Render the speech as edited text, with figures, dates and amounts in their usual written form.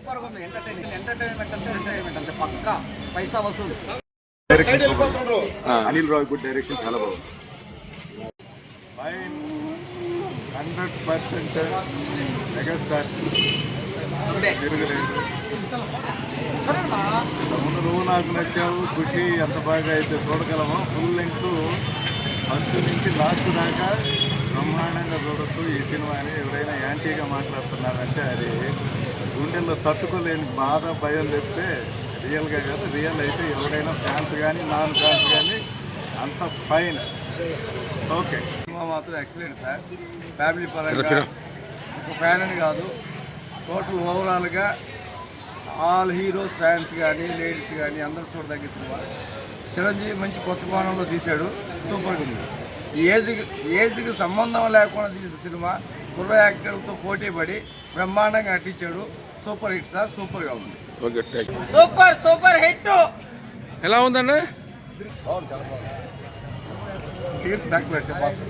Super గా ఉంది. Entertainment అంటే పక్కా పైసా వసూలు. అనిల్ రావిపూడి డైరెక్షన్ చాలా బాగుంది. 100% మెగాస్టార్ తిరగలేదు. నువ్వు నాకు నచ్చావు ఖుషి ఎంత బాగా అయితే చూడగలమో ఫుల్ లెంగ్త్ ఫస్ట్ నుంచి లాస్ట్ దాకా బ్రహ్మాండంగా చూడొచ్చు ఈ సినిమాని. ఎవరైనా యాంటీగా మాట్లాడుతున్నారంటే అది గుండెల్లో తట్టుకోలేని బాధ భయం చెప్తే రియల్గా కాదు. రియల్ అయితే ఎవరైనా ఫ్యాన్స్ కానీ నాన్ ఫ్యాన్స్ కానీ అంత ఫైన్. ఓకే, సినిమా మాత్రం ఎక్సలెంట్ సార్. ఫ్యామిలీ పరంగా ఒక ఫ్యాన్ అని కాదు, టోటల్ ఓవరాల్గా ఆల్ హీరోస్ ఫ్యాన్స్ కానీ లేడీస్ కానీ అందరూ చూడదగ్గ సినిమా. చిరంజీవి మంచి కొత్త కోణంలో తీశాడు, సూపర్గా ఉంది. ఏజ్కి సంబంధం లేకుండా తీసిన సినిమా, కుర్ర యాక్టర్లతో పోటీ పడి బ్రహ్మాండంగా నటించాడు. సూపర్ హిట్ సార్, సూపర్గా ఉంది. Super hit. ఎలా ఉందండి? చాలా బాగుంది. ఇయర్స్ బ్యాక్ వచ్చే బాస్